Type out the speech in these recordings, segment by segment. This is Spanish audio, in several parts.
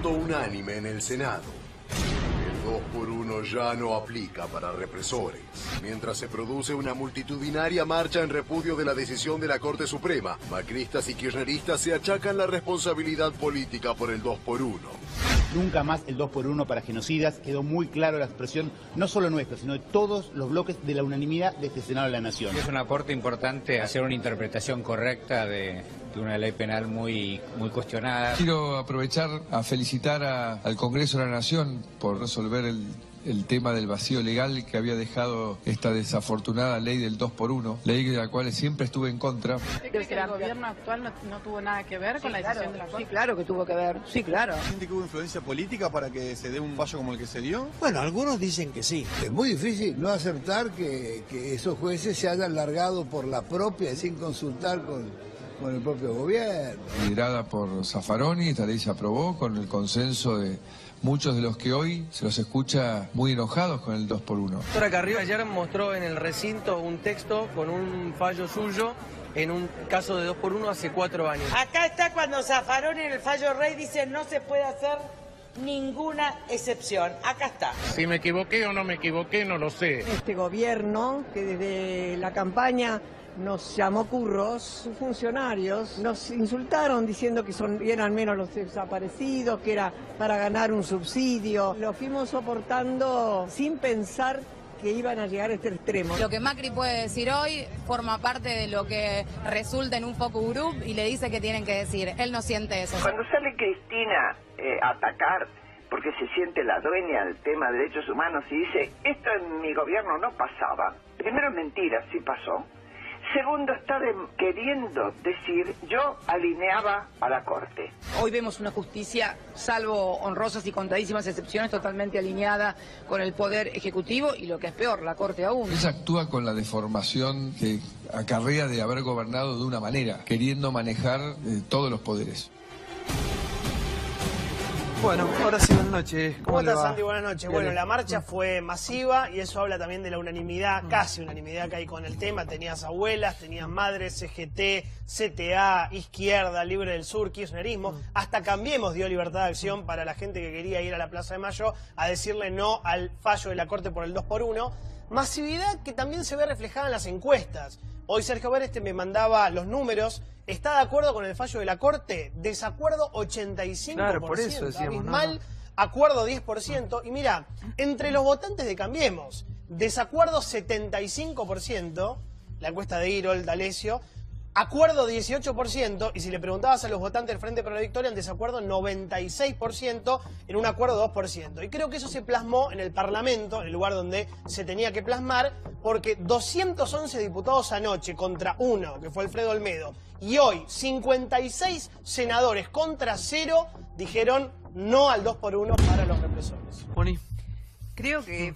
voto unánime en el Senado. El 2x1 ya no aplica para represores. Mientras se produce una multitudinaria marcha en repudio de la decisión de la Corte Suprema, macristas y kirchneristas se achacan la responsabilidad política por el 2x1. Nunca más el 2x1 para genocidas. Quedó muy claro la expresión, no solo nuestra, sino de todos los bloques de la unanimidad de este Senado de la Nación. Es un aporte importante hacer una interpretación correcta de una ley penal muy cuestionada. Quiero aprovechar a felicitar al Congreso de la Nación por resolver el tema del vacío legal que había dejado esta desafortunada ley del 2x1, ley de la cual siempre estuve en contra. ¿Usted cree que el gobierno actual no tuvo nada que ver con la decisión de la Corte? Sí, claro que tuvo que ver, sí, claro. ¿Siente que hubo influencia política para que se dé un fallo como el que se dio? Bueno, algunos dicen que sí. Es muy difícil no aceptar que esos jueces se hayan largado por la propia sin consultar con el propio gobierno. Liderada por Zaffaroni, esta ley se aprobó con el consenso de muchos de los que hoy se los escucha muy enojados con el 2x1. Doctora Carrillo ayer mostró en el recinto un texto con un fallo suyo en un caso de 2x1 hace 4 años. Acá está cuando Zaffaroni en el fallo Rey dice no se puede hacer ninguna excepción. Acá está. Si me equivoqué o no me equivoqué, no lo sé. Este gobierno, que desde la campaña nos llamó curros, sus funcionarios nos insultaron diciendo que eran menos los desaparecidos, que era para ganar un subsidio. Lo fuimos soportando sin pensar que iban a llegar a este extremo. Lo que Macri puede decir hoy forma parte de lo que resulta en un focus group y le dice que tienen que decir. Él no siente eso. Cuando sale Cristina a atacar porque se siente la dueña del tema de derechos humanos y dice, esto en mi gobierno no pasaba. Primero es mentira, sí pasó. Segundo, está queriendo decir, yo alineaba a la Corte. Hoy vemos una justicia, salvo honrosas y contadísimas excepciones, totalmente alineada con el Poder Ejecutivo y lo que es peor, la Corte aún. Ella actúa con la deformación que acarrea de haber gobernado de una manera, queriendo manejar todos los poderes. Bueno, ahora sí, buenas noches. ¿Cómo estás, Santi? Buenas noches. Bueno, la marcha fue masiva y eso habla también de la unanimidad, casi unanimidad que hay con el tema. Tenías abuelas, tenías madres, CGT, CTA, Izquierda, Libre del Sur, Kirchnerismo. Hasta Cambiemos dio libertad de acción para la gente que quería ir a la Plaza de Mayo a decirle no al fallo de la Corte por el 2x1. Masividad que también se ve reflejada en las encuestas. Hoy Sergio Bereste me mandaba los números. ¿Está de acuerdo con el fallo de la Corte? Desacuerdo 85%. Claro, por eso decíamos, abismal, acuerdo 10%. Y mira, entre los votantes de Cambiemos, desacuerdo 75%, la encuesta de Irol, D'Alessio, acuerdo 18%, y si le preguntabas a los votantes del Frente para la Victoria, en desacuerdo 96%, en un acuerdo 2%. Y creo que eso se plasmó en el Parlamento, en el lugar donde se tenía que plasmar, porque 211 diputados anoche contra 1, que fue Alfredo Olmedo, y hoy 56 senadores contra 0 dijeron no al 2x1 para los represores. Moni. Creo que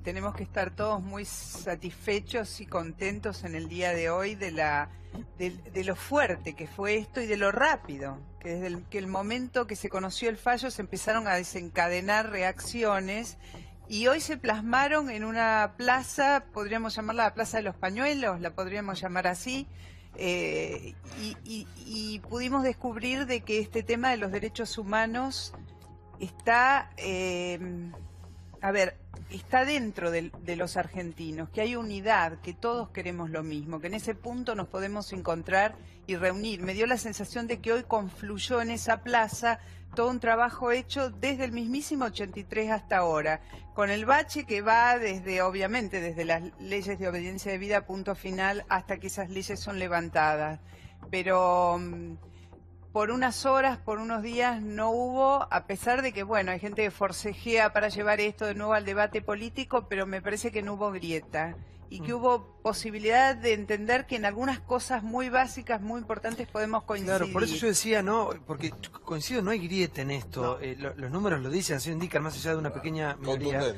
tenemos que estar todos muy satisfechos y contentos en el día de hoy de lo fuerte que fue esto y de lo rápido, que desde el momento que se conoció el fallo se empezaron a desencadenar reacciones y hoy se plasmaron en una plaza, podríamos llamarla la Plaza de los Pañuelos, la podríamos llamar así, y pudimos descubrir de que este tema de los derechos humanos está, está dentro de los argentinos, que hay unidad, que todos queremos lo mismo, que en ese punto nos podemos encontrar y reunir. Me dio la sensación de que hoy confluyó en esa plaza todo un trabajo hecho desde el mismísimo 83 hasta ahora, con el bache que va desde, obviamente, desde las leyes de obediencia de vida, punto final, hasta que esas leyes son levantadas. Pero por unas horas, por unos días no hubo, a pesar de que, bueno, hay gente que forcejea para llevar esto de nuevo al debate político, pero me parece que no hubo grieta y que hubo posibilidad de entender que en algunas cosas muy básicas, muy importantes podemos coincidir. Claro, por eso yo decía, no, porque coincido, no hay grieta en esto, no. Los números lo dicen, así indican, más allá de una pequeña minoría.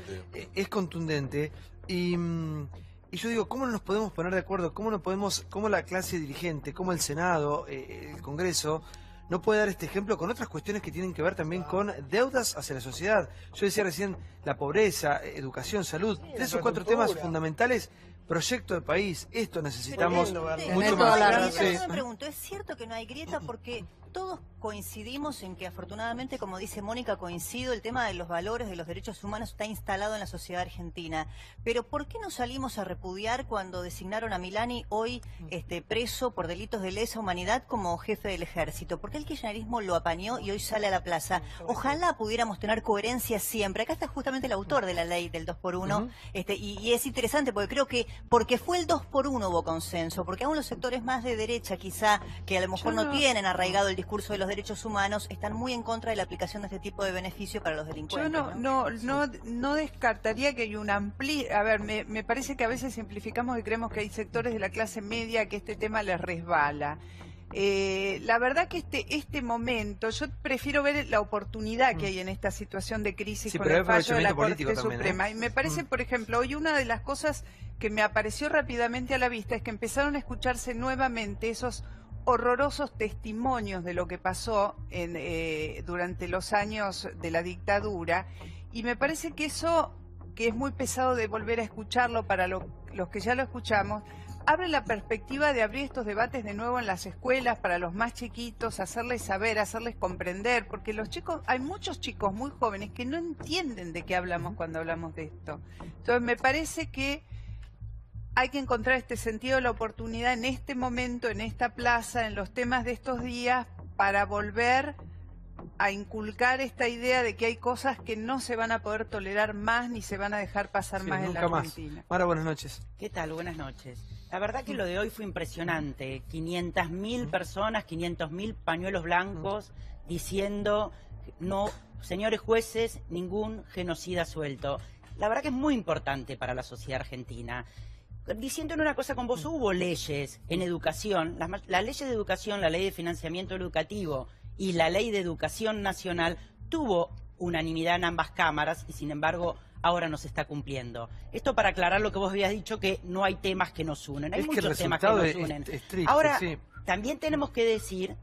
Es contundente y yo digo, ¿cómo no nos podemos poner de acuerdo? ¿Cómo la clase dirigente, cómo el Senado, el Congreso, no puede dar este ejemplo con otras cuestiones que tienen que ver también con deudas hacia la sociedad? Yo decía recién la pobreza, educación, salud, 3 o 4 temas fundamentales proyecto de país. Esto necesitamos mucho Yo más. me pregunto, ¿es cierto que no hay grieta? Porque todos coincidimos en que afortunadamente, como dice Mónica, coincido, el tema de los valores de los derechos humanos está instalado en la sociedad argentina. Pero ¿por qué no salimos a repudiar cuando designaron a Milani hoy preso por delitos de lesa humanidad como jefe del ejército? ¿Por qué el kirchnerismo lo apañó y hoy sale a la plaza? Ojalá pudiéramos tener coherencia siempre. Acá está justamente el autor de la ley del 2x1 y es interesante porque creo que porque fue el 2x1 hubo consenso, porque aún los sectores más de derecha quizá, que a lo mejor no tienen arraigado el discurso de los derechos humanos, están muy en contra de la aplicación de este tipo de beneficio para los delincuentes. Yo no descartaría que hay un a ver, me parece que a veces simplificamos y creemos que hay sectores de la clase media que este tema les resbala. La verdad que este momento, yo prefiero ver la oportunidad que hay en esta situación de crisis con el fallo de la Corte Suprema. Y me parece, por ejemplo, hoy una de las cosas que me apareció rápidamente a la vista es que empezaron a escucharse nuevamente esos horrorosos testimonios de lo que pasó durante los años de la dictadura, y me parece que eso, que es muy pesado de volver a escucharlo para los que ya lo escuchamos, abre la perspectiva de abrir estos debates de nuevo en las escuelas para los más chiquitos, hacerles saber, hacerles comprender, porque los chicos, hay muchos chicos muy jóvenes que no entienden de qué hablamos cuando hablamos de esto. Entonces me parece que hay que encontrar este sentido de la oportunidad en este momento, en esta plaza, en los temas de estos días, para volver a inculcar esta idea de que hay cosas que no se van a poder tolerar más ni se van a dejar pasar más en la Argentina. Mara, buenas noches. ¿Qué tal? Buenas noches. La verdad que lo de hoy fue impresionante. 500.000 personas, 500.000 pañuelos blancos diciendo, no, señores jueces, ningún genocida suelto. La verdad que es muy importante para la sociedad argentina. Diciéndole una cosa con vos, hubo leyes en educación, las leyes de educación, la ley de financiamiento educativo y la ley de educación nacional tuvo unanimidad en ambas cámaras y sin embargo ahora no se está cumpliendo. Esto para aclarar lo que vos habías dicho, que no hay temas que nos unen, hay muchos temas que nos unen. Ahora, también tenemos que decir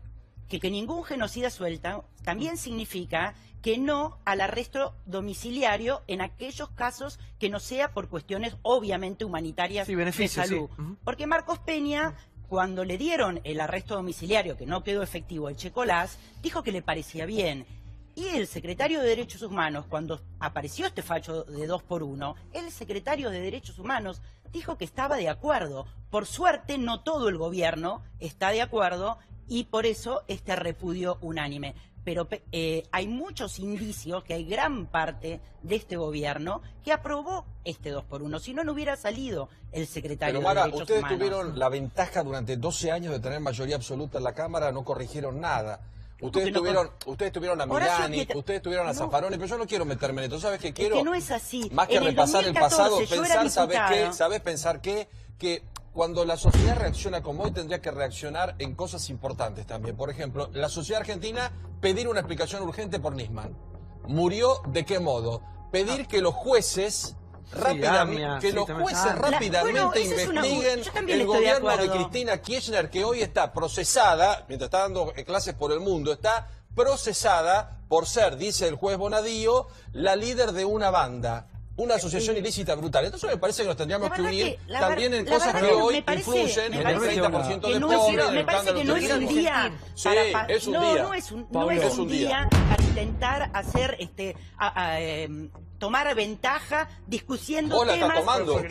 que ningún genocida suelta también significa que no al arresto domiciliario en aquellos casos que no sea por cuestiones obviamente humanitarias de salud. Porque Marcos Peña, cuando le dieron el arresto domiciliario, que no quedó efectivo el Checolás, dijo que le parecía bien. Y el secretario de Derechos Humanos, cuando apareció este fallo de 2x1, el secretario de Derechos Humanos dijo que estaba de acuerdo. Por suerte, no todo el gobierno está de acuerdo y por eso este repudio unánime. Pero hay muchos indicios que hay gran parte de este gobierno que aprobó este 2x1. Si no, no hubiera salido el secretario de Derechos Humanos. Ustedes tuvieron la ventaja durante 12 años de tener mayoría absoluta en la Cámara, no corrigieron nada. Ustedes tuvieron a Milani, ustedes tuvieron a Zaffaroni, pero yo no quiero meterme en esto. ¿Sabes qué quiero? Es que no es así. Más que repasar el pasado, pensar, ¿sabés pensar qué? Que cuando la sociedad reacciona como hoy, tendría que reaccionar en cosas importantes también. Por ejemplo, la sociedad argentina, pedir una explicación urgente por Nisman. ¿Murió de qué modo? Pedir que los jueces rápidamente investiguen el gobierno de Cristina Kirchner, que hoy está procesada, mientras está dando clases por el mundo, está procesada por ser, dice el juez Bonadío, la líder de una banda. Una asociación ilícita brutal. Entonces me parece que nos tendríamos que unir también en cosas que hoy influyen en el 30% de pobres. Me parece que no es un día. Sí, es un día. No es un día para intentar hacer tomar ventaja discutiendo temas. Estás tomando. Yo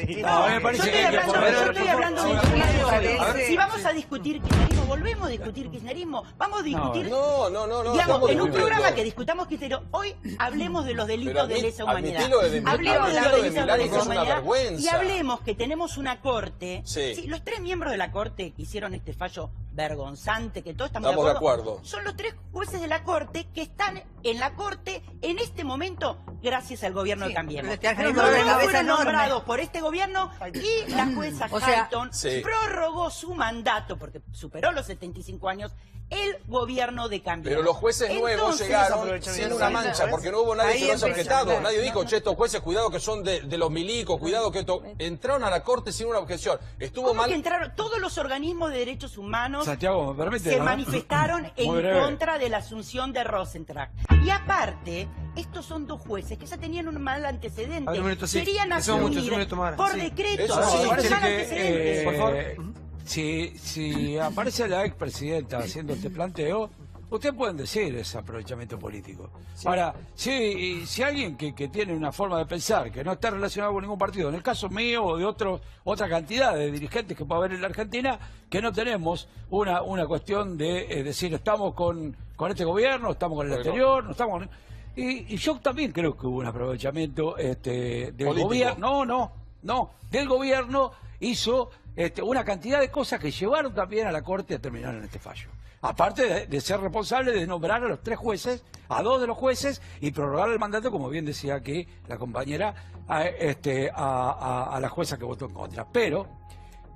estoy hablando de si vamos a discutir kirchnerismo, volvemos a discutir kirchnerismo, vamos a discutir. No. Digamos, en un programa que discutamos kirchnerismo, hoy hablemos de los delitos de lesa humanidad. Hablemos de los delitos de lesa humanidad y hablemos que tenemos una corte. Sí, los 3 miembros de la corte que hicieron este fallo vergonzante, que todos estamos de acuerdo, son los 3 jueces de la corte que están en la corte en este momento gracias al gobierno de Cambiemos. Fueron nombrados por este gobierno y la jueza Hayton prorrogó su mandato porque superó los 75 años el gobierno de Cambiemos. Pero los jueces nuevos llegaron sin una mancha, porque no hubo nadie que los haya objetado. Nadie dijo, che, estos jueces, cuidado que son de los milicos, cuidado que esto... Entraron a la corte sin una objeción. Estuvo mal... que entraron todos los organismos de derechos humanos, Santiago, ¿me permite, se manifestaron en contra de la asunción de Rosentrack. Y aparte, estos son dos jueces que ya tenían un mal antecedente. A ver, un momento, sí. Querían Eso mucho, asumir un momento, Mara. por Sí. decreto Eso un sí, mal parece antecedente. por favor. Si aparece la expresidenta haciendo este planteo, ustedes pueden decir es aprovechamiento político. Sí. Ahora, si alguien que tiene una forma de pensar que no está relacionado con ningún partido, en el caso mío o de otra cantidad de dirigentes que puede haber en la Argentina, que no tenemos una cuestión de decir estamos con este gobierno, estamos con el anterior, no estamos... Y yo también creo que hubo un aprovechamiento del gobierno. No, del gobierno hizo una cantidad de cosas que llevaron también a la Corte a terminar en este fallo. Aparte de ser responsable de nombrar a los 3 jueces, a 2 de los jueces, y prorrogar el mandato, como bien decía aquí la compañera, a la jueza que votó en contra. Pero,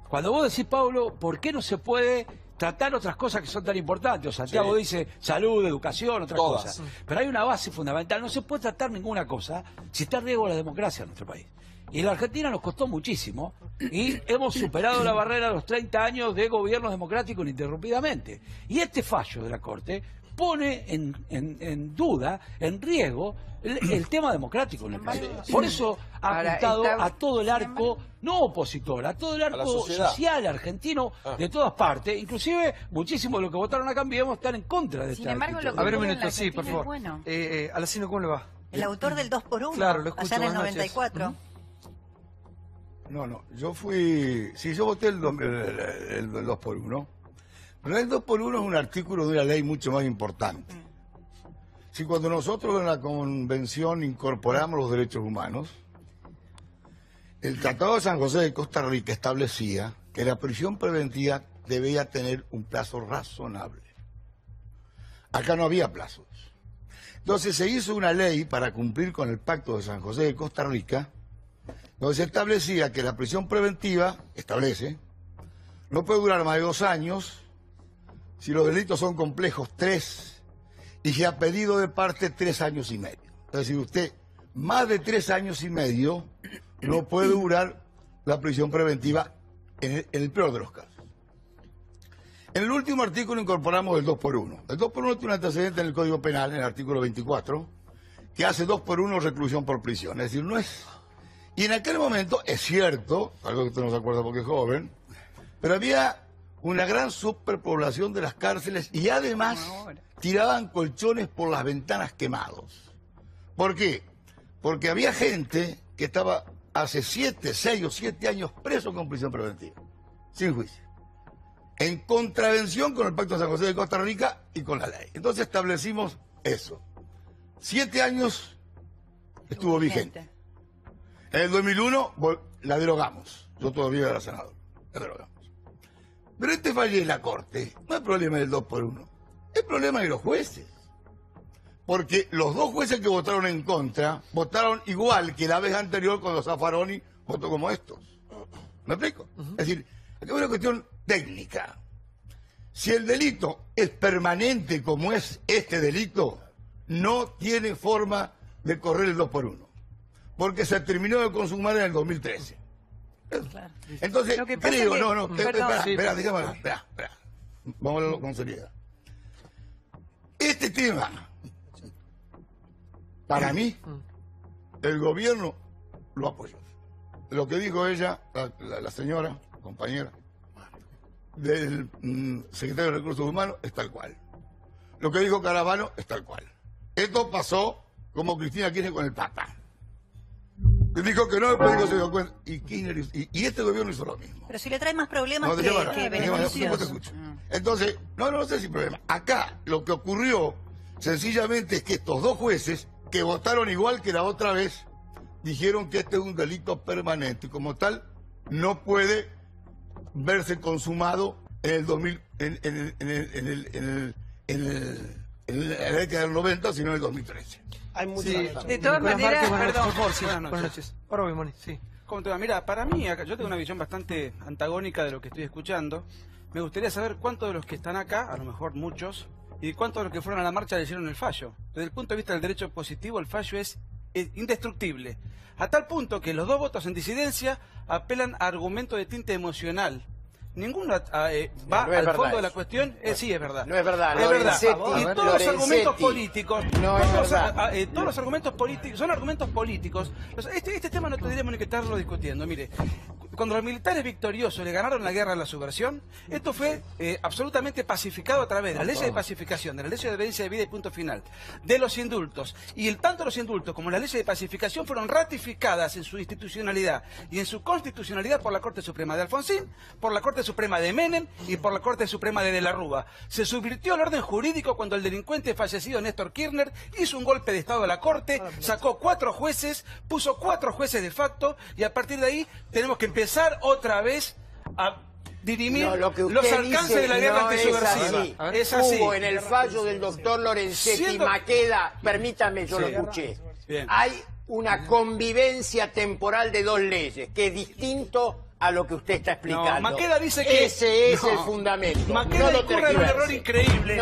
cuando vos decís, Pablo, ¿por qué no se puede tratar otras cosas que son tan importantes? O Santiago dice salud, educación, otras cosas. Pero hay una base fundamental. No se puede tratar ninguna cosa si está en riesgo la democracia en nuestro país. Y la Argentina nos costó muchísimo y hemos superado la barrera de los 30 años de gobierno democrático ininterrumpidamente. Y este fallo de la Corte pone en duda, en riesgo, el tema democrático en el país. Por eso ha apuntado a todo el arco, no opositor, a todo el arco social argentino de todas partes. Inclusive, muchísimos de los que votaron a Cambiemos están en contra de esta actitud. A ver un minuto, sí, por favor. Bueno. Alacino, ¿cómo le va? El autor del 2x1, claro, lo escucho, allá en el buenas 94. No, yo fui... Sí, yo voté el 2x1. Pero el 2x1 es un artículo de una ley mucho más importante. Si cuando nosotros en la Convención incorporamos los derechos humanos, el Tratado de San José de Costa Rica establecía que la prisión preventiva debía tener un plazo razonable. Acá no había plazos. Entonces se hizo una ley para cumplir con el Pacto de San José de Costa Rica, donde se establecía que la prisión preventiva, no puede durar más de 2 años, si los delitos son complejos 3, y si a pedido de parte 3 años y medio. Es decir, usted más de 3 años y medio no puede durar la prisión preventiva en el peor de los casos. En el último artículo incorporamos el 2x1. El 2x1 tiene un antecedente en el Código Penal, en el artículo 24, que hace 2x1 reclusión por prisión. Es decir, no es... Y en aquel momento, es cierto, algo que usted no se acuerda porque es joven, pero había una gran superpoblación de las cárceles y además tiraban colchones por las ventanas quemados. ¿Por qué? Porque había gente que estaba hace 6 o 7 años preso con prisión preventiva, sin juicio, en contravención con el Pacto de San José de Costa Rica y con la ley. Entonces establecimos eso. 7 años estuvo vigente. En el 2001 la derogamos. Yo todavía era senador. La derogamos. Pero este fallo de la Corte no es problema del 2x1. Es problema de los jueces. Porque los 2 jueces que votaron en contra votaron igual que la vez anterior cuando Zaffaroni votó como estos. ¿Me explico? Es decir, aquí hay una cuestión técnica. Si el delito es permanente como es este delito, no tiene forma de correr el 2x1. Porque se terminó de consumar en el 2013. Claro. Entonces, creo, espera. Vamos a hablarlo con seriedad. Este tema, para mí, el gobierno lo apoyó. Lo que dijo ella, la señora, compañera, del secretario de Recursos Humanos, es tal cual. Lo que dijo Caravano es tal cual. Esto pasó como Cristina Kirchner con el Papa. Dijo que no, el político se dio cuenta. Y este gobierno hizo lo mismo. Pero si le trae más problemas que beneficios. Entonces, no sé si problema. Acá lo que ocurrió sencillamente es que estos 2 jueces que votaron igual que la otra vez dijeron que este es un delito permanente y como tal no puede verse consumado en el 2000, en la década del 90, sino en el 2013. Hay muchas de todas maneras, perdón, buenas noches. Ahora Moni, sí. ¿Cómo te va? Mira, para mí, acá, yo tengo una visión bastante antagónica de lo que estoy escuchando. Me gustaría saber cuántos de los que están acá, a lo mejor muchos, y cuántos de los que fueron a la marcha leyeron el fallo. Desde el punto de vista del derecho positivo, el fallo es indestructible. A tal punto que los 2 votos en disidencia apelan a argumentos de tinte emocional. ninguna va al fondo de la cuestión. Sí, es verdad. No es verdad. Es verdad. Y todos los argumentos Lorenzetti. políticos, No es verdad. todos los argumentos políticos, son argumentos políticos. Este tema no tendríamos ni que estarlo discutiendo. Mire, cuando los militares victoriosos le ganaron la guerra a la subversión, esto fue absolutamente pacificado a través de la ley de pacificación, de la ley de obediencia de vida y punto final, de los indultos. Y tanto los indultos como las leyes de pacificación fueron ratificadas en su institucionalidad y en su constitucionalidad por la Corte Suprema de Alfonsín, por la Corte Suprema de Menem y por la Corte Suprema de la Rúa. Se subvirtió el orden jurídico cuando el delincuente fallecido Néstor Kirchner hizo un golpe de Estado a la Corte, sacó 4 jueces, puso 4 jueces de facto y a partir de ahí tenemos que empezar otra vez a dirimir los alcances de la guerra antisubversiva. Es así. Hubo en el fallo del doctor Lorenzetti Maqueda, permítame, yo lo escuché, hay una convivencia temporal de 2 leyes, que es distinto a lo que usted está explicando. No, Maqueda dice que ese es el fundamento. Maqueda incurre en un error increíble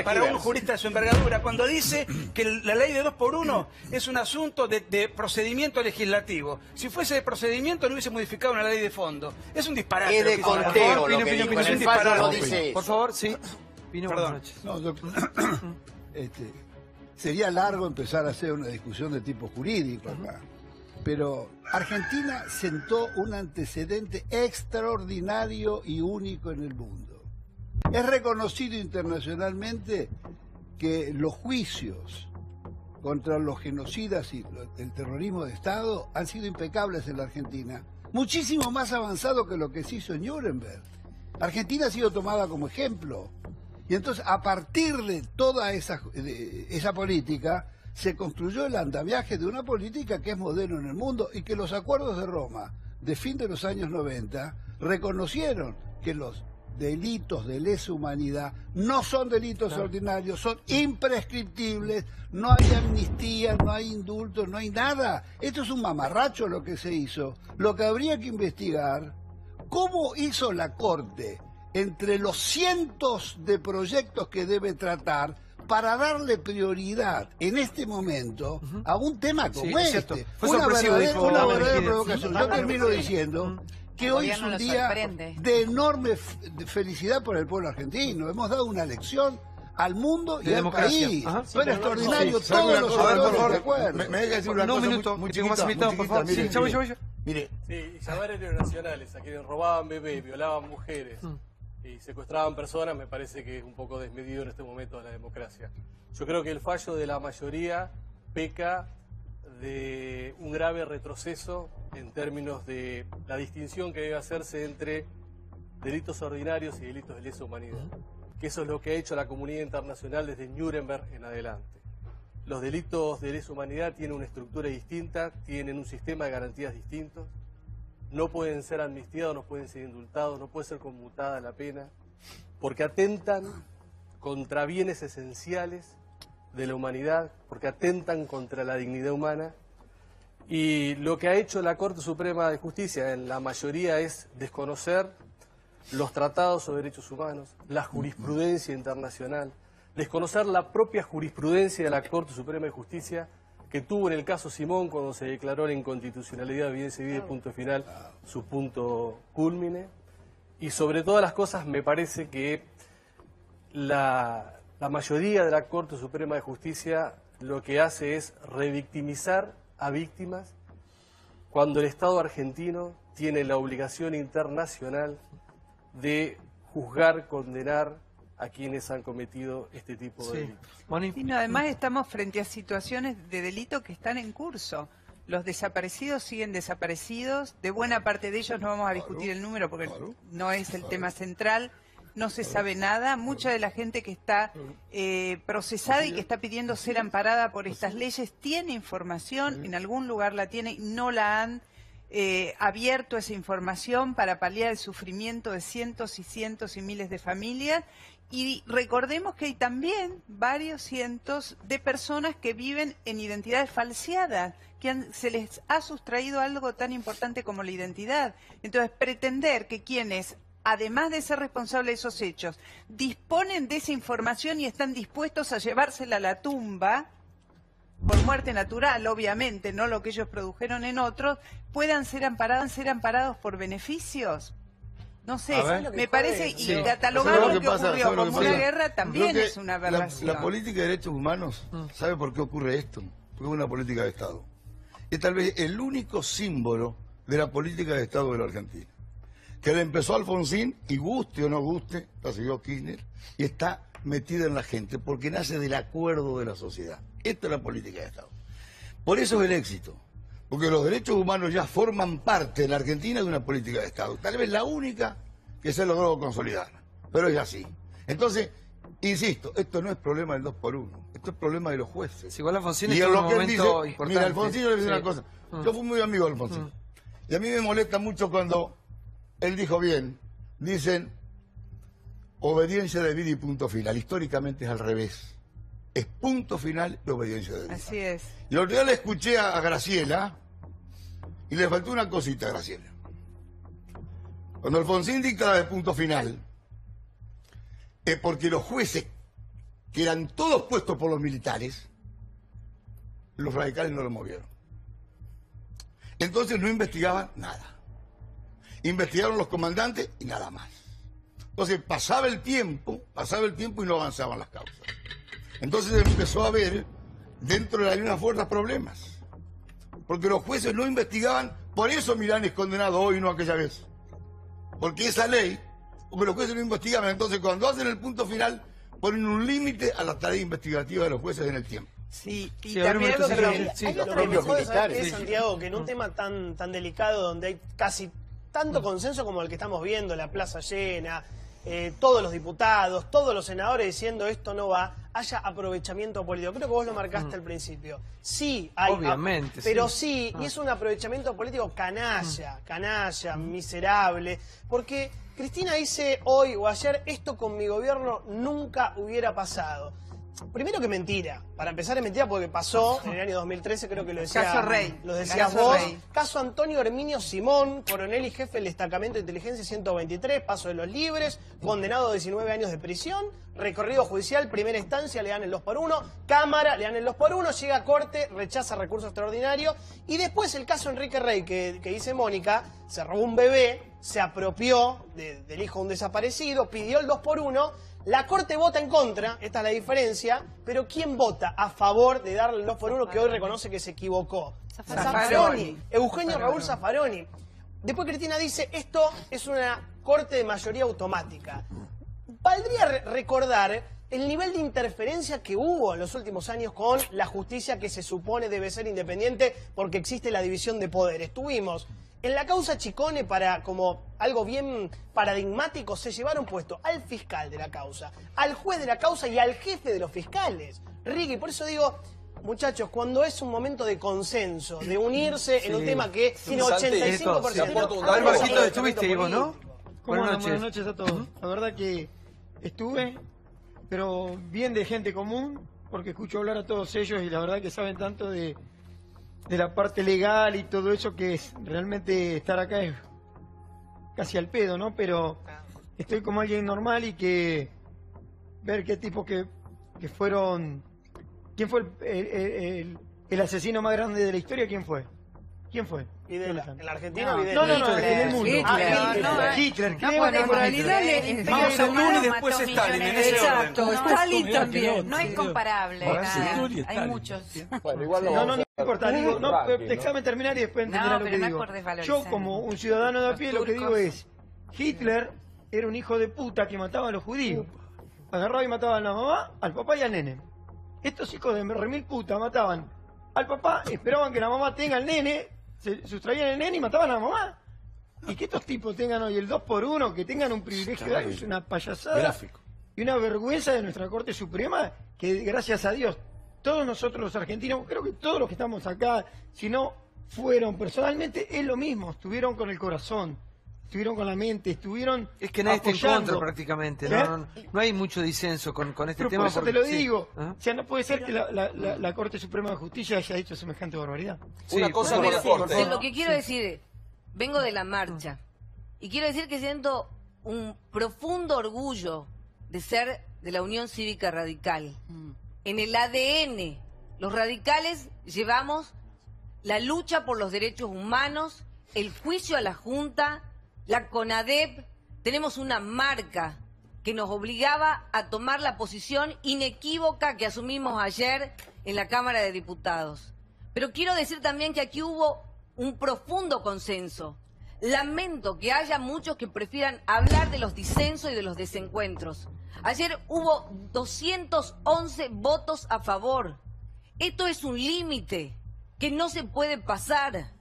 para un jurista de su envergadura cuando dice que la ley de 2x1 es un asunto de procedimiento legislativo. Si fuese de procedimiento no hubiese modificado una ley de fondo. Es un disparate. Es de conteo lo que dijo. En el fallo no dice eso. Por favor, sí. Perdón. No, sería largo empezar a hacer una discusión de tipo jurídico acá. Pero Argentina sentó un antecedente extraordinario y único en el mundo. Es reconocido internacionalmente que los juicios contra los genocidas y el terrorismo de Estado han sido impecables en la Argentina, muchísimo más avanzado que lo que se hizo en Nuremberg. Argentina ha sido tomada como ejemplo. Y entonces, a partir de toda esa política, se construyó el andamiaje de una política que es modelo en el mundo y que los acuerdos de Roma de fin de los años 90 reconocieron que los delitos de lesa humanidad no son delitos ordinarios, son imprescriptibles, no hay amnistía, no hay indultos, no hay nada. Esto es un mamarracho lo que se hizo. Lo que habría que investigar, ¿cómo hizo la Corte entre los cientos de proyectos que debe tratar para darle prioridad en este momento a un tema como este? Una verdadera provocación. Yo termino diciendo que hoy es un día de enorme felicidad por el pueblo argentino. Hemos dado una lección al mundo y al país. Pero extraordinario, todos los actores de acuerdo. Me deja decir una cosa muy chiquita. Mire. Sí, llamar héroes nacionales a quienes robaban bebés, violaban mujeres y secuestraban personas, me parece que es un poco desmedido en este momento de la democracia. Yo creo que el fallo de la mayoría peca de un grave retroceso en términos de la distinción que debe hacerse entre delitos ordinarios y delitos de lesa humanidad, que eso es lo que ha hecho la comunidad internacional desde Nuremberg en adelante. Los delitos de lesa humanidad tienen una estructura distinta, tienen un sistema de garantías distintos, no pueden ser amnistiados, no pueden ser indultados, no puede ser conmutada la pena, porque atentan contra bienes esenciales de la humanidad, porque atentan contra la dignidad humana. Y lo que ha hecho la Corte Suprema de Justicia en la mayoría es desconocer los tratados sobre derechos humanos, la jurisprudencia internacional, desconocer la propia jurisprudencia de la Corte Suprema de Justicia que tuvo en el caso Simón cuando se declaró la inconstitucionalidad de evidencia y vida y punto final, su punto cúlmine. Y sobre todas las cosas me parece que la mayoría de la Corte Suprema de Justicia lo que hace es revictimizar a víctimas cuando el Estado argentino tiene la obligación internacional de juzgar, condenar a quienes han cometido este tipo de delitos. Y no, además estamos frente a situaciones de delito que están en curso. Los desaparecidos siguen desaparecidos, de buena parte de ellos no vamos a discutir el número porque no es el tema central, no se sabe nada. Mucha de la gente que está procesada y que está pidiendo ser amparada por estas leyes tiene información, en algún lugar la tiene y no la han abierto esa información para paliar el sufrimiento de cientos y cientos y miles de familias. Y recordemos que hay también varios cientos de personas que viven en identidades falseadas, que se les ha sustraído algo tan importante como la identidad. Entonces, pretender que quienes, además de ser responsables de esos hechos, disponen de esa información y están dispuestos a llevársela a la tumba, por muerte natural, obviamente, no lo que ellos produjeron en otros, puedan ser amparados por beneficios. No sé, me parece, y catalogar lo que ocurrió como una guerra también es una aberración. La política de derechos humanos, ¿sabe por qué ocurre esto? Porque es una política de Estado. Es tal vez el único símbolo de la política de Estado de la Argentina. Que le empezó Alfonsín, y guste o no guste, la siguió Kirchner, y está metida en la gente, porque nace del acuerdo de la sociedad. Esta es la política de Estado. Por eso es el éxito. Porque los derechos humanos ya forman parte en la Argentina de una política de Estado. Tal vez la única que se logró consolidar. Pero es así. Entonces, insisto, esto no es problema del 2 por 1. Esto es problema de los jueces. Igual Alfonsín y es lo un que él momento dice, importante. mira, Alfonsín le dice una cosa. Yo fui muy amigo de Alfonsín. Y a mí me molesta mucho cuando él dijo bien, dicen obediencia de vida y punto final. Históricamente es al revés. Es punto final de obediencia de vida. Así es. Y el otro día le escuché a Graciela y le faltó una cosita a Graciela. Cuando Alfonsín dicta la de punto final, es porque los jueces, que eran todos puestos por los militares, los radicales no lo movieron. Entonces no investigaban nada. Investigaron los comandantes y nada más. Entonces pasaba el tiempo y no avanzaban las causas. Entonces empezó a haber dentro de la misma fuerza problemas. Porque los jueces no investigaban, por eso Milán es condenado hoy y no aquella vez. Porque esa ley, porque los jueces no investigaban, entonces cuando hacen el punto final, ponen un límite a la tarea investigativa de los jueces en el tiempo. Sí, y también lo que me jode, ¿sabes qué, Sí. Santiago? Que en un tema tan delicado donde hay casi tanto consenso como el que estamos viendo, la plaza llena, todos los diputados, todos los senadores diciendo esto no va, haya aprovechamiento político. Creo que vos lo marcaste al principio. Sí, hay, obviamente, pero sí, y es un aprovechamiento político canalla, miserable, porque Cristina dice hoy o ayer, esto con mi gobierno nunca hubiera pasado. Primero que mentira. Para empezar es mentira porque pasó en el año 2013, creo que lo decía, Caso Rey. lo decías vos. Caso Antonio Herminio Simón, coronel y jefe del destacamento de inteligencia 123, Paso de los Libres, condenado a 19 años de prisión, recorrido judicial, primera instancia, le dan el 2 por 1, Cámara, le dan el 2 por 1, llega a Corte, rechaza recurso extraordinario, y después el caso Enrique Rey, que dice Mónica, se robó un bebé, se apropió del hijo de un desaparecido, pidió el 2 por 1, la Corte vota en contra, esta es la diferencia, pero ¿quién vota a favor de darle el 2 por 1 que hoy reconoce que se equivocó? Zaffaroni. Eugenio Raúl Zaffaroni. Después Cristina dice, esto es una Corte de mayoría automática. Valdría recordar el nivel de interferencia que hubo en los últimos años con la justicia que se supone debe ser independiente porque existe la división de poderes. Tuvimos en la causa Chicone, para como algo bien paradigmático, se llevaron puesto al fiscal de la causa, al juez de la causa y al jefe de los fiscales. Ricky, por eso digo, muchachos, cuando es un momento de consenso, de unirse en un tema que tiene 85%... A ver, Marquito, estuviste, Diego, ¿no? Buenas noches a todos. La verdad que estuve, pero bien de gente común, porque escucho hablar a todos ellos y la verdad que saben tanto de la parte legal y todo eso, que es realmente estar acá es casi al pedo, ¿no? Pero estoy como alguien normal y que ver qué tipos que fueron... ¿Quién fue el asesino más grande de la historia? ¿Quién fue? ¿Quién fue? ¿En la Argentina? No, en el mundo. Hitler. En realidad Vamos a uno y después Stalin. Exacto, Stalin también. No es comparable. Hay muchos. Bueno, igual no importa. Digo, déjame terminar y después entenderá lo que digo. Yo, como un ciudadano de a pie, lo que digo es, Hitler era un hijo de puta que mataba a los judíos. Agarraba y mataba a la mamá, al papá y al nene. Estos hijos de remil puta mataban al papá, esperaban que la mamá tenga al nene, se sustraían el nene y mataban a la mamá. Y que estos tipos tengan hoy el 2 por 1, que tengan un privilegio de algo, es una payasada. Gráfico. Y una vergüenza de nuestra Corte Suprema, que gracias a Dios, todos nosotros los argentinos, creo que todos los que estamos acá, si no fueron personalmente, es lo mismo, estuvieron con el corazón, estuvieron con la mente, estuvieron Es que nadie está en apoyando. contra prácticamente, ¿Eh? no hay mucho disenso con este Pero tema. por eso te lo digo, ¿Ah? o sea, no puede ser que la Corte Suprema de Justicia haya hecho semejante barbaridad. Una cosa con la Corte. Lo que quiero decir, vengo de la marcha y quiero decir que siento un profundo orgullo de ser de la Unión Cívica Radical. En el ADN, los radicales llevamos la lucha por los derechos humanos, el juicio a la Junta, la CONADEP, tenemos una marca que nos obligaba a tomar la posición inequívoca que asumimos ayer en la Cámara de Diputados. Pero quiero decir también que aquí hubo un profundo consenso. Lamento que haya muchos que prefieran hablar de los disensos y de los desencuentros. Ayer hubo 211 votos a favor. Esto es un límite que no se puede pasar.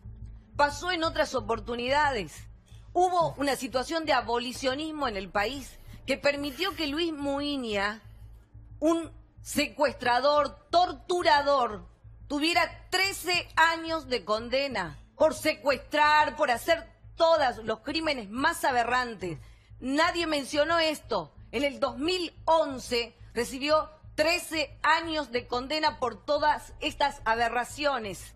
Pasó en otras oportunidades. Hubo una situación de abolicionismo en el país que permitió que Luis Muiña, un secuestrador, torturador, tuviera 13 años de condena por secuestrar, por hacer todos los crímenes más aberrantes. Nadie mencionó esto. En el 2011 recibió 13 años de condena por todas estas aberraciones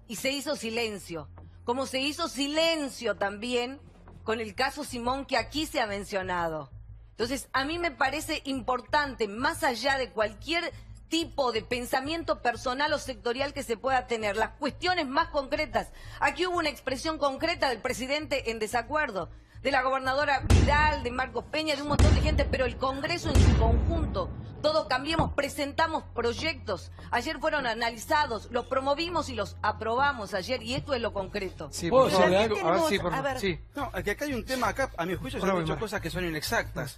y se hizo silencio, como se hizo silencio también con el caso Simón que aquí se ha mencionado. Entonces, a mí me parece importante, más allá de cualquier tipo de pensamiento personal o sectorial que se pueda tener, las cuestiones más concretas. Aquí hubo una expresión concreta del presidente en desacuerdo, de la gobernadora Vidal, de Marcos Peña, de un montón de gente, pero el Congreso en su conjunto, todos cambiamos, presentamos proyectos, ayer fueron analizados, los promovimos y los aprobamos ayer, y esto es lo concreto. Sí, ¿Puedo por favor. decirle algo? A ver, sí, por favor. Sí. No, que acá hay un tema, acá a mi juicio se han dicho cosas que son inexactas.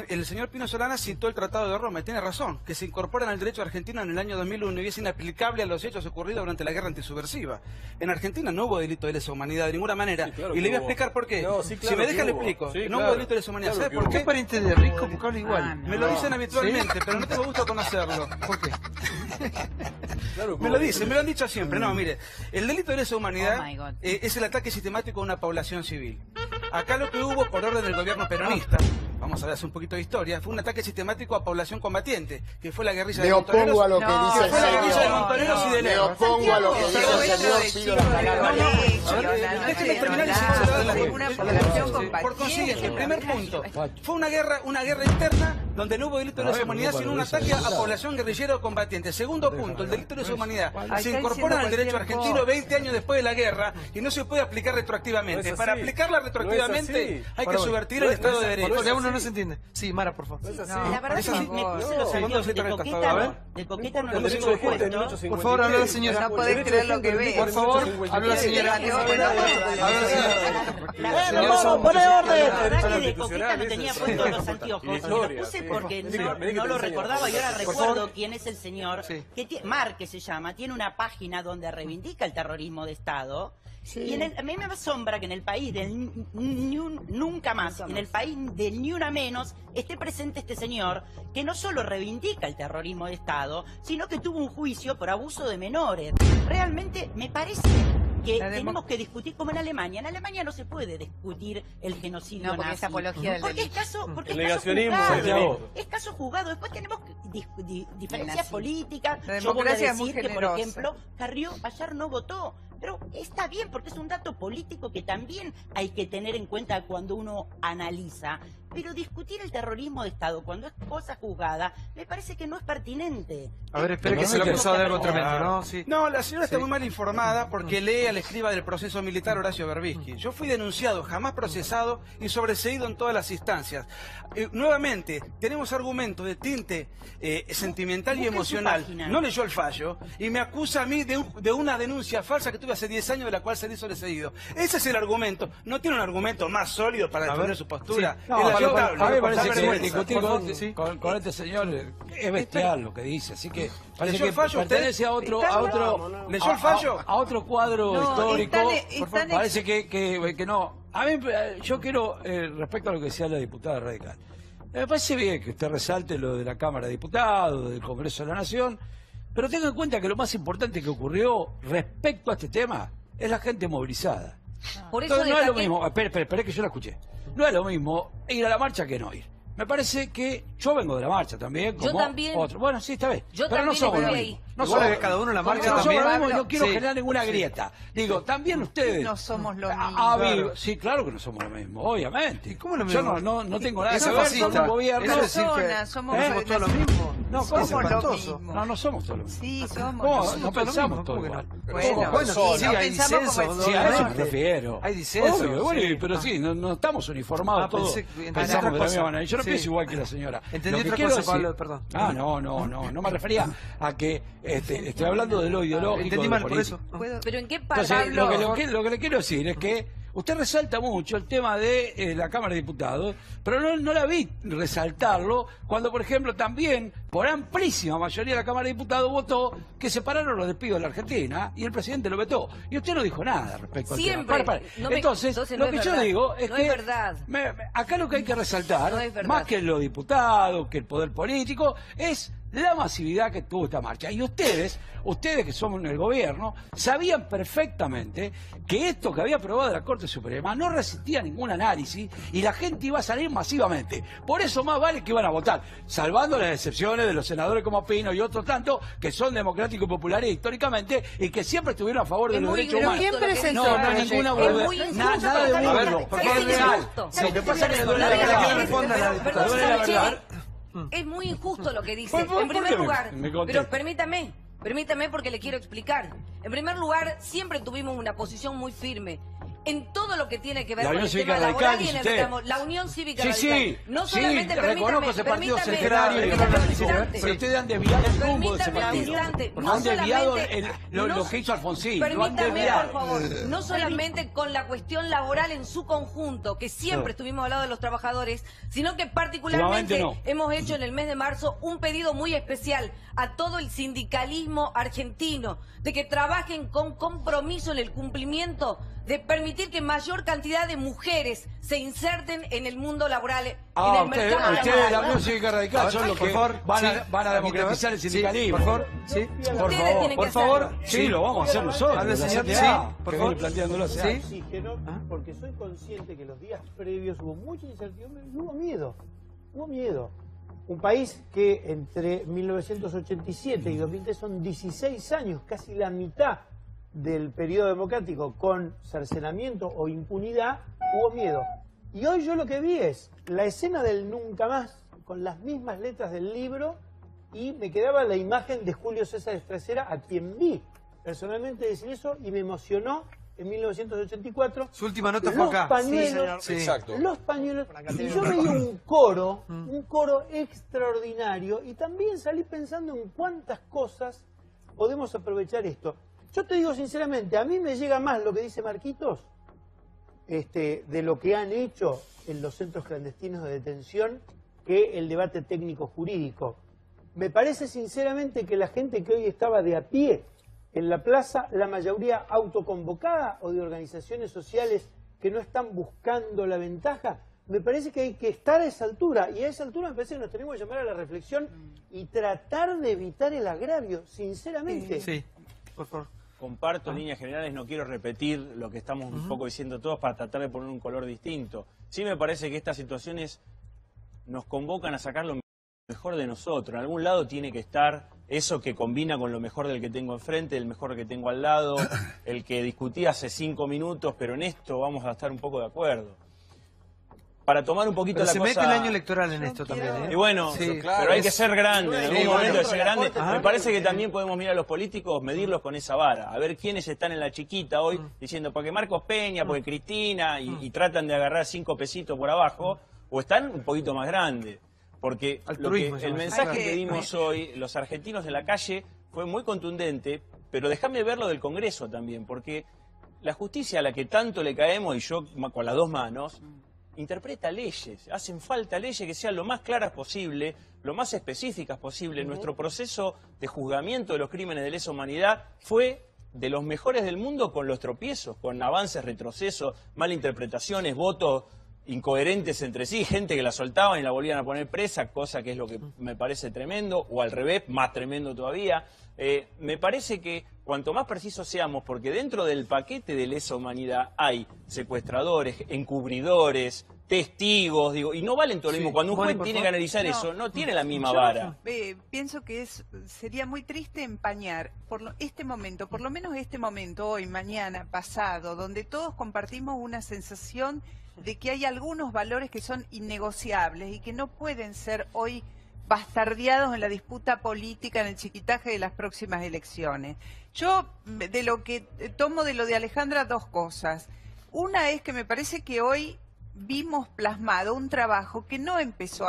El señor Pino Solana citó el Tratado de Roma y tiene razón, que se incorporan al derecho argentino en el año 2001 y es inaplicable a los hechos ocurridos durante la guerra antisubversiva. En Argentina no hubo delito de lesa humanidad de ninguna manera, y le voy a explicar por qué. No, sí, claro, si me deja le explico. Sí, no hubo delito de lesa humanidad. Claro, ¿Sabe por qué? ¿Qué pariente de Rico buscarlo igual? Me lo dicen habitualmente, pero no tengo gusto conocerlo. ¿Por qué? Me lo dicen, me lo han dicho siempre. No, mire, el delito de lesa humanidad es el ataque sistemático a una población civil. Acá lo que hubo por orden del gobierno peronista, vamos a ver hace un poquito de historia, fue un ataque sistemático a población combatiente, que fue la guerrilla de Montoneros. Me opongo a lo que dice el señor. Me opongo a lo que dice el señor, pido la palabra. Déjeme terminar y por consiguiente, primer punto, fue una guerra interna donde no hubo delito de lesa humanidad, sino un ataque a población guerrillera o combatiente. Segundo punto, el delito de lesa humanidad se incorpora al derecho argentino 20 años después de la guerra y no se puede aplicar retroactivamente. Para aplicarla retroactivamente hay que subvertir el Estado de Derecho. Porque uno no se entiende. Sí, Mara, por favor. La verdad es que me puse los sentidos de coqueta no lo tengo puesto. Por favor, habla la señora. No podés creer lo que ve. Por favor, habla la señora. Pone orden. La verdad que de coqueta no tenía puesto los anteojos. Me los puse porque no lo recordaba y ahora recuerdo quién es el señor. Marque se llama. Tiene una página donde reivindica el terrorismo de Estado. Sí. Y a mí me asombra que en el país del nunca más, en el país del ni una menos, esté presente este señor que no solo reivindica el terrorismo de Estado, sino que tuvo un juicio por abuso de menores. Realmente me parece que tenemos que discutir como en Alemania. En Alemania no se puede discutir el genocidio porque nazi. es apología del porque delito. Es caso jugado. Después tenemos diferencias políticas. Yo voy a decir que, por ejemplo, Carrió ayer no votó. Pero está bien, porque es un dato político que también hay que tener en cuenta cuando uno analiza. Pero discutir el terrorismo de Estado cuando es cosa juzgada, me parece que no es pertinente. A ver, espere que se lo ha acusado de algo tremendo, ¿no? Sí. No, la señora está muy mal informada porque lee al escriba del proceso militar Horacio Berbisky. Yo fui denunciado, jamás procesado y sobreseído en todas las instancias. Nuevamente, tenemos argumentos de tinte sentimental y emocional. No leyó el fallo y me acusa a mí de una denuncia falsa que tuve hace 10 años de la cual salí sobreseído. Ese es el argumento. No tiene un argumento más sólido para defender su postura. Sí. No, a mí me parece que discutir con este señor es bestial lo que dice, así que parece que pertenece a otro ¿leyó el fallo? A otro cuadro histórico. Parece que no. A mí yo quiero respecto a lo que decía la diputada radical. Me parece bien que usted resalte lo de la Cámara de Diputados, del Congreso de la Nación, pero tenga en cuenta que lo más importante que ocurrió respecto a este tema es la gente movilizada. Por eso no es lo mismo, espere que yo la escuché. No es lo mismo ir a la marcha que no ir. me parece que yo vengo de la marcha también, como yo también. otro. Bueno, sí, está bien. Yo pero no también somos lo estoy mismo. ahí. No Igual somos que cada uno en la marcha no también. somos lo mismo y no quiero Sí. generar ninguna grieta. Digo, también ustedes. No somos lo mismo. Claro. Sí, claro que no somos lo mismo, obviamente. ¿Y cómo lo Yo mismo? no tengo nada que Eso ver es con el gobierno. Eso es decir que Personas, somos somos todos lo mismo. No, somos ¿cómo? lo mismo. No somos todos lo mismo. Sí, somos. ¿Cómo? somos No todos pensamos lo todo mismo. igual. Bueno, sí, hay disensos. Sí, a eso me refiero. Hay disensos. Obvio, bueno, sí. pero sí, no estamos uniformados todos. Pensamos de la misma manera. Yo no pienso igual que la señora. Entendí Lo que otra quiero cosa, decir- Pablo, perdón. Ah, no me refería a que estoy hablando de lo ideológico. Entendí de lo mal por político. eso. Pero ¿en qué Entonces, Pablo? lo que le quiero decir es que usted resalta mucho el tema de la Cámara de Diputados, pero no la vi resaltarlo cuando, por ejemplo, también por amplísima mayoría de la Cámara de Diputados votó que separaron los despidos de la Argentina y el presidente lo vetó. Y usted no dijo nada respecto al tema. Siempre. Para. No me- Entonces, entonces lo no que es yo verdad. digo es No que es verdad. acá lo que hay que resaltar, No es verdad. más que los diputados, que el poder político, es la masividad que tuvo esta marcha. Y ustedes que somos en el gobierno, sabían perfectamente que esto que había aprobado la Corte Suprema no resistía ningún análisis y la gente iba a salir masivamente. Por eso más vale que iban a votar, salvando las excepciones de los senadores como Pino y otros tantos que son democráticos y populares históricamente y que siempre estuvieron a favor de los derechos humanos. ¿Quién presentó? No, no hay ninguna Es boludez. muy injusto. Nada de A ver, burlo, porque es real. Lo que pasa es que le duele la verdad. Perdón, Duele la verdad. es muy injusto lo que dice. ¿Por En primer qué lugar, me contesta? pero permítame porque le quiero explicar. En primer lugar, siempre tuvimos una posición muy firme en todo lo que tiene que ver La con Unión el Cívica tema Radical, laboral y en dice el usted. reclamo. La Unión Cívica Sí, Radical. sí, No sí, solamente, reconozco ese partido permítame, centenario y permítame un democrático, instante. pero ustedes han desviado el rumbo de ese Permítame un partido. instante. Han No desviado solamente- lo que hizo Alfonsín. Lo han Permítame, desviado. por favor, no solamente con la cuestión laboral en su conjunto, que siempre estuvimos al lado de los trabajadores, sino que particularmente Últimamente no. hemos hecho en el mes de marzo un pedido muy especial a todo el sindicalismo argentino, de que trabajen con compromiso en el cumplimiento de permitir que mayor cantidad de mujeres se inserten en el mundo laboral, en el mercado Ustedes, la laboral. Unión Cívica Radical, son los que van a democratizar el sindicalismo. Por favor, sí. Por favor, sí, lo vamos a hacer nosotros. Hable, la señor. CTA, Sí, por que favor. viene planteándolo hace Sí. años. Oxígeno, porque soy consciente que los días previos hubo mucha incertidumbre y hubo miedo. Un país que entre 1987 y 2003 son 16 años, casi la mitad del periodo democrático, con cercenamiento o impunidad, hubo miedo. Y hoy yo lo que vi es la escena del nunca más, con las mismas letras del libro, y me quedaba la imagen de Julio César Estracera, a quien vi personalmente decir eso, y me emocionó en 1984. Su última nota fue acá. Pañuelos, Sí, Exacto. los pañuelos, y yo veía un coro extraordinario, y también salí pensando en cuántas cosas podemos aprovechar esto. Yo te digo sinceramente, a mí me llega más lo que dice Marquitos, de lo que han hecho en los centros clandestinos de detención, que el debate técnico jurídico. Me parece sinceramente que la gente que hoy estaba de a pie en la plaza, la mayoría autoconvocada o de organizaciones sociales que no están buscando la ventaja, me parece que hay que estar a esa altura, y a esa altura me parece que nos tenemos que llamar a la reflexión y tratar de evitar el agravio, sinceramente. Sí, por favor. Comparto en líneas generales, no quiero repetir lo que estamos un poco diciendo todos para tratar de poner un color distinto. Sí me parece que estas situaciones nos convocan a sacar lo mejor de nosotros. En algún lado tiene que estar eso que combina con lo mejor del que tengo enfrente, el mejor que tengo al lado, el que discutí hace 5 minutos, pero en esto vamos a estar un poco de acuerdo. Para tomar un poquito Pero la se cosa... mete el año electoral en esto también, ¿eh? Y bueno, Sí, pero hay que ser grande, en algún momento hay que ser grande. Ajá. Me parece que también podemos mirar a los políticos, medirlos con esa vara, a ver quiénes están en la chiquita hoy, diciendo, porque Marcos Peña, porque Cristina, y tratan de agarrar 5 pesitos por abajo, o están un poquito más grandes. Porque Altruismo, el llama. mensaje que dimos hoy, los argentinos en la calle, fue muy contundente, pero déjame verlo del Congreso también, porque la justicia a la que tanto le caemos, y yo con las dos manos, interpreta leyes, hacen falta leyes que sean lo más claras posible, lo más específicas posible. Nuestro proceso de juzgamiento de los crímenes de lesa humanidad fue de los mejores del mundo, con los tropiezos, con avances, retrocesos, malinterpretaciones, votos incoherentes entre sí, gente que la soltaban y la volvían a poner presa, cosa que es lo que me parece tremendo, o al revés, más tremendo todavía. Me parece que cuanto más precisos seamos, porque dentro del paquete de lesa humanidad hay secuestradores, encubridores, testigos, digo, y no valen todo lo mismo. Cuando un juez tiene que analizar eso, no tiene la misma vara. Pienso que sería muy triste empañar este momento, por lo menos este momento, hoy, mañana, pasado, donde todos compartimos una sensación de que hay algunos valores que son innegociables y que no pueden ser hoy bastardeados en la disputa política, en el chiquitaje de las próximas elecciones. Yo, de lo que tomo de lo de Alejandra, dos cosas. Una es que me parece que hoy vimos plasmado un trabajo que no empezó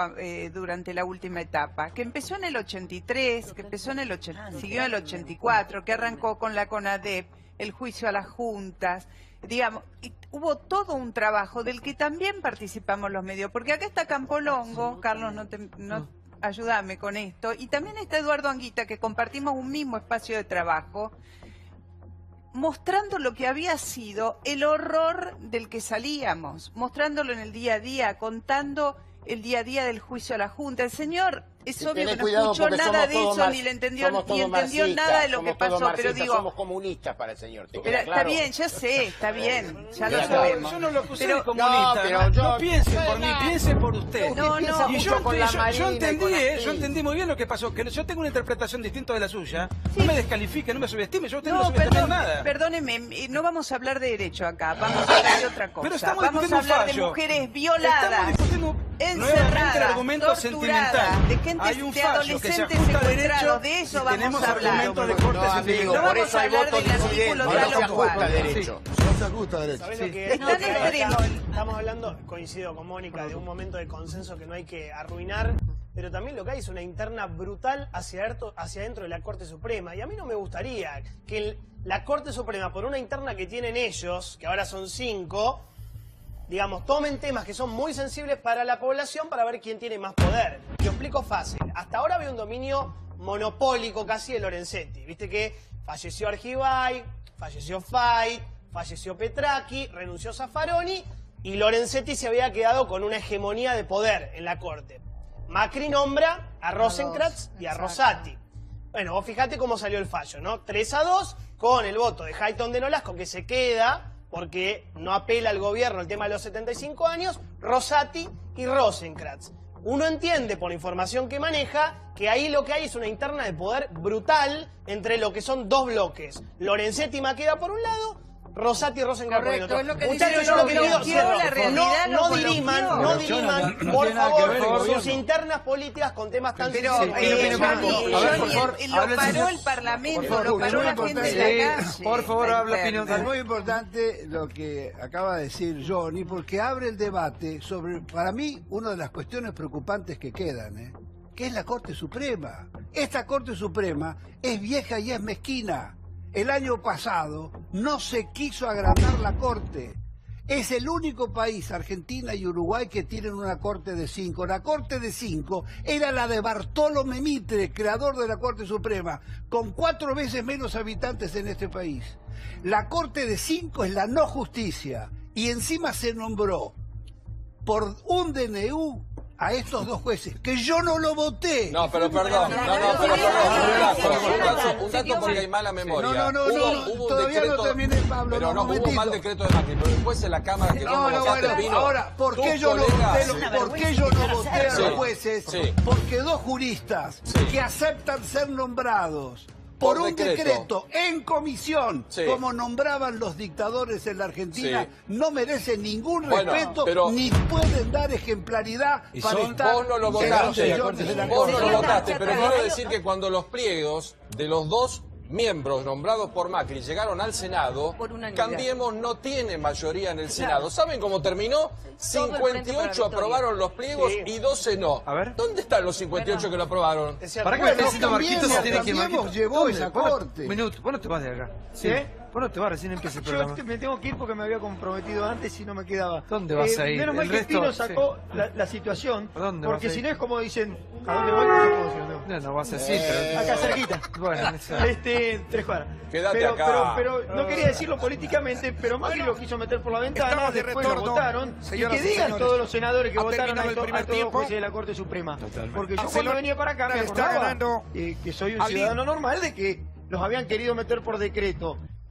durante la última etapa, que empezó en el 83, que empezó en el siguió en el 84, que arrancó con la CONADEP, el juicio a las juntas, digamos, y hubo todo un trabajo del que también participamos los medios, porque acá está Campolongo, Carlos, ayúdame con esto, y también está Eduardo Anguita, que compartimos un mismo espacio de trabajo, mostrando lo que había sido el horror del que salíamos, mostrándolo en el día a día, contando el día a día del juicio a la Junta. El señor es obvio que no escuchó nada de eso, ni entendió nada de lo que pasó, pero digo... Somos comunistas para el señor, ¿te pero queda claro? Está bien, ya sé, está bien, ya lo sabemos. Yo no lo acusé de comunista, no piense por mí, piense por usted. Y yo entendí muy bien lo que pasó, que yo tengo una interpretación distinta de la suya, no me descalifique, no me subestime, yo no subestime nada. Perdóneme, no vamos a hablar de derecho acá, vamos a hablar de otra cosa. Vamos a hablar de mujeres violadas, encerradas, torturadas, de gente hay un de fallo que se adolescentes ajusta a derecho secuestrados, de eso vamos a hablar. Argumentos de corte No vamos a hablar del artículo tal o cual. derecho. No se ajusta derecho. ¿Sabés lo que Están extremos. Estamos hablando, coincido con Mónica, de un momento de consenso que no hay que arruinar, pero también lo que hay es una interna brutal hacia adentro de la Corte Suprema. Y a mí no me gustaría que la Corte Suprema, por una interna que tienen ellos, que ahora son 5, digamos, tomen temas que son muy sensibles para la población para ver quién tiene más poder. Lo explico fácil. Hasta ahora había un dominio monopólico casi de Lorenzetti. Viste que falleció Argibay, falleció Fay, falleció Petracchi, renunció Zaffaroni y Lorenzetti se había quedado con una hegemonía de poder en la Corte. Macri nombra a Rosenkrantz y a Rosati. Bueno, vos fijate cómo salió el fallo, ¿no? 3-2 con el voto de Hayton de Nolasco, que se queda porque no apela al gobierno el tema de los 75 años, Rosati y Rosenkrantz. Uno entiende, por la información que maneja, que ahí lo que hay es una interna de poder brutal entre lo que son dos bloques. Lorenzetti y Maqueda por un lado, Rosati y Rosenkrantz por el otro. Es lo que Muchachos, dice, yo lo que digo, la realidad no diriman, por favor, sus internas políticas con temas tan sensibles. Lo paró el Parlamento, lo paró la gente de la calle. Por favor, habla opinión. Es muy importante lo que acaba de decir Johnny, porque abre el debate sobre, para mí, una de las cuestiones preocupantes que quedan, que es la Corte Suprema. Esta Corte Suprema es vieja y es mezquina. El año pasado no se quiso agrandar la Corte. Es el único país, Argentina y Uruguay, que tienen una Corte de 5. La Corte de 5 era la de Bartolomé Mitre, creador de la Corte Suprema, con 4 veces menos habitantes en este país. La Corte de 5 es la no justicia y encima se nombró por un DNU a estos dos jueces, que yo no lo voté. No, pero perdón, un dato porque hay mala memoria. No, todavía no terminé, Pablo. Pero no, hubo un mal decreto de Macri, pero después en la Cámara que ahora, ¿por qué yo no voté a los jueces? Porque dos juristas que aceptan ser nombrados por un decreto en comisión, como nombraban los dictadores en la Argentina, no merecen ningún respeto, ni pueden dar ejemplaridad para estar... Vos no lo votaste, pero quiero decir que cuando los pliegos de los dos miembros nombrados por Macri llegaron al Senado, Cambiemos no tiene mayoría en el Senado. ¿Saben cómo terminó? 58 aprobaron los pliegos y 12 no. A ver. ¿Dónde están los 58 que lo aprobaron? ¿Para qué me estás diciendo Marquitos si tiene que Cambiemos llevó esa corte. Un minuto, vos no te vas de acá. ¿Sí? Vos no te vas, recién empieza el programa. Yo me tengo que ir porque me había comprometido antes y no me quedaba. ¿Dónde vas a ir? Menos mal que Pino sacó la situación, porque si no es como dicen, ¿a dónde voy? No vas a decir, pero... Acá cerquita. Bueno, 3 cuadras. Quédate acá. Pero no quería decirlo políticamente, pero Macri lo quiso meter por la ventana, después lo votaron, y que digan todos los senadores que votaron a todos los jueces de la Corte Suprema. Porque yo cuando venía para acá me acordaba que soy un ciudadano normal de que los habían querido meter por decreto.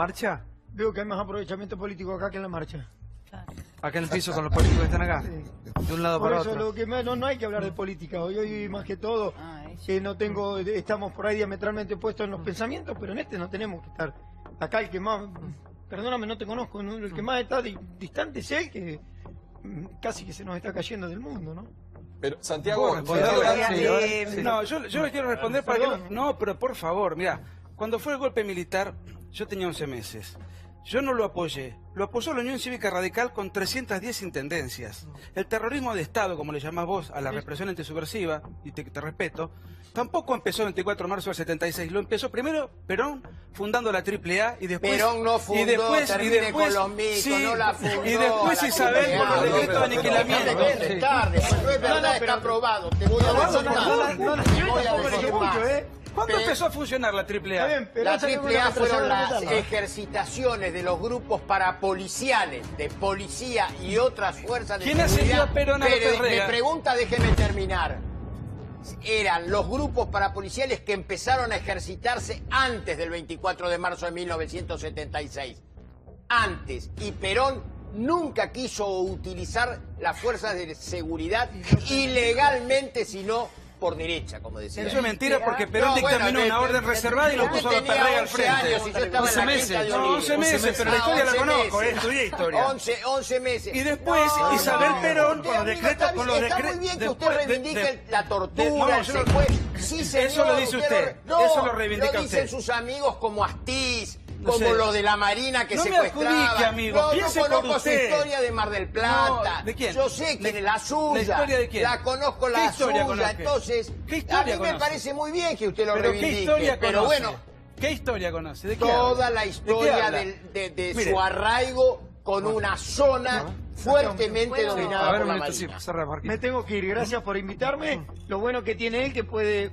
marcha? Veo que hay más aprovechamiento político acá que en la marcha. Acá en el piso con los políticos que están acá. De un lado Por para eso otro. lo que no hay que hablar de política. Hoy más que todo, que no tengo, estamos por ahí diametralmente opuestos en los pensamientos, pero en este no tenemos que estar. Acá el que más, perdóname, no te conozco, el que más está distante es él, que casi que se nos está cayendo del mundo, ¿no? Pero, Santiago... No, yo le quiero responder para que... No, pero por favor, mira, cuando fue el golpe militar, yo tenía 11 meses. Yo no lo apoyé. Lo apoyó la Unión Cívica Radical con 310 intendencias. El terrorismo de Estado, como le llamás vos a la represión antisubversiva, y te respeto, tampoco empezó el 24 de marzo del 76. Lo empezó primero Perón fundando la AAA y después... Perón no fundó, termine con los mitos, no la fundó. Y después Isabel con los decretos de aniquilamiento. No es verdad, está aprobado. Te voy a decir más. ¿Cuándo empezó a funcionar la AAA? La AAA fueron las ejercitaciones de los grupos parapoliciales, de policía y otras fuerzas de seguridad. ¿Quién ascendió a Perón a López Rega? Me pregunta, déjeme terminar. Eran los grupos parapoliciales que empezaron a ejercitarse antes del 24 de marzo de 1976. Antes. Y Perón nunca quiso utilizar las fuerzas de seguridad ilegalmente, sino por derecha, como decía. Eso es mentira porque Perón dictaminó una orden reservada y lo puso a López Rega al frente. 11 meses. No, 11 meses, pero la historia la conozco, estudié historia. 11 meses. Y después Isabel Perón con los decretos... Está muy bien que usted reivindique la tortura, el secuestro. Sí, señor. Eso lo dice usted. Eso lo reivindica usted. Lo dicen sus amigos como Astiz, como los de la Marina que secuestraban. No me adjudique, amigo. Yo conozco su historia de Mar del Plata. ¿De quién? Yo sé quién es la suya. ¿La historia de quién? La conozco la suya. Entonces, a mí me parece muy bien que usted lo reivindique. ¿Qué historia conoce? Pero bueno, ¿qué historia conoce? ¿De qué toda habla? la historia de su arraigo con una zona fuertemente dominada por la Marina. Me tengo que ir, gracias por invitarme. Lo bueno que tiene él que puede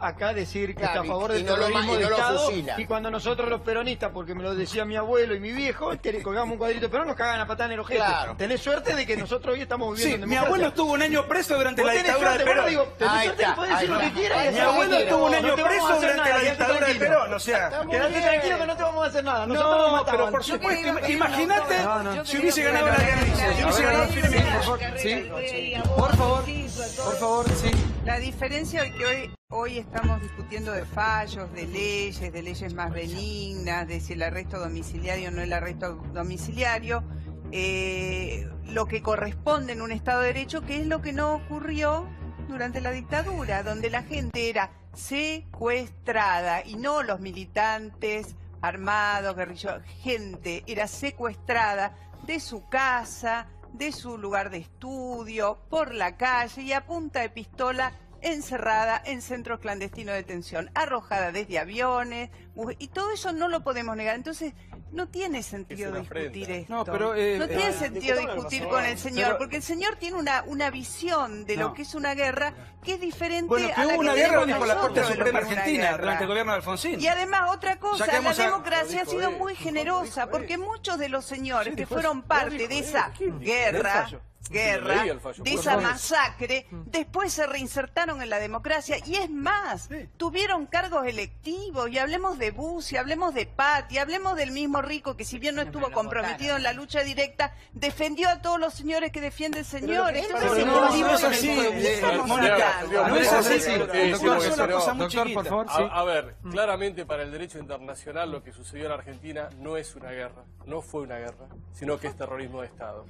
acá decir que está a favor del terrorismo de Estado. Y cuando nosotros los peronistas, porque me lo decía mi abuelo y mi viejo, colgamos un cuadrito, pero nos cagan a patada en el ojete. Tenés suerte de que nosotros hoy estamos viviendo en democracia. Mi abuelo estuvo un año preso durante la dictadura de Perón. Tenés suerte, podés decir lo que quieras. Mi abuelo estuvo un año preso durante la dictadura de Perón, o sea... Quédate tranquilo que no te vamos a hacer nada. No, pero por supuesto, imagínate si hubiese ganado la guerra. Si hubiese ganado por favor, sí. La diferencia es que hoy estamos discutiendo de fallos, de leyes más benignas, de si el arresto domiciliario o no el arresto domiciliario, lo que corresponde en un Estado de Derecho, que es lo que no ocurrió durante la dictadura, donde la gente era secuestrada y no los militantes armados, guerrilleros, gente era secuestrada de su casa, de su lugar de estudio, por la calle y a punta de pistola encerrada en centros clandestinos de detención, arrojada desde aviones, y todo eso no lo podemos negar. Entonces, no tiene sentido discutir esto. No tiene sentido discutir con el señor, porque el señor tiene una visión de lo que es una guerra que es diferente a la que una guerra dijo la Corte Suprema Argentina durante el gobierno de Alfonsín. Y además, otra cosa, la democracia ha sido muy generosa, porque muchos de los señores que fueron parte de esa guerra, de esa masacre, después se reinsertaron en la democracia y es más, tuvieron cargos electivos, y hablemos de Bussi, hablemos de Patti, hablemos del mismo Rico que si bien no estuvo comprometido en la lucha directa, defendió a todos los señores que defiende el señor. Entonces, no es así, Mónica, no es así. Doctor, por favor. A ver, claramente para el derecho internacional lo que sucedió en Argentina no es una guerra, no fue una guerra, sino que es terrorismo de Estado.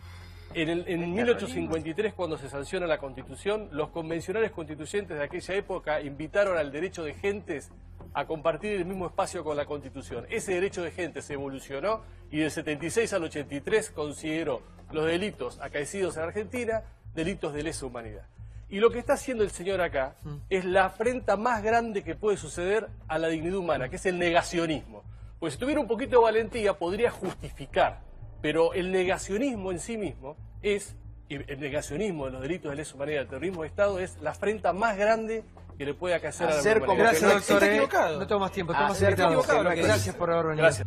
En 1853, cuando se sanciona la Constitución, los convencionales constituyentes de aquella época invitaron al derecho de gentes a compartir el mismo espacio con la Constitución. Ese derecho de gentes evolucionó y del 76 al 83 consideró los delitos acaecidos en Argentina delitos de lesa humanidad. Y lo que está haciendo el señor acá es la afrenta más grande que puede suceder a la dignidad humana, que es el negacionismo. Pues si tuviera un poquito de valentía podría justificar. Pero el negacionismo en sí mismo el negacionismo de los delitos de lesa humanidad, el terrorismo de Estado, es la afrenta más grande que le puede acaecer a la humanidad. Gracias, doctor. Está equivocado. No tengo más tiempo, estamos invitados. Gracias por haber venido. Gracias.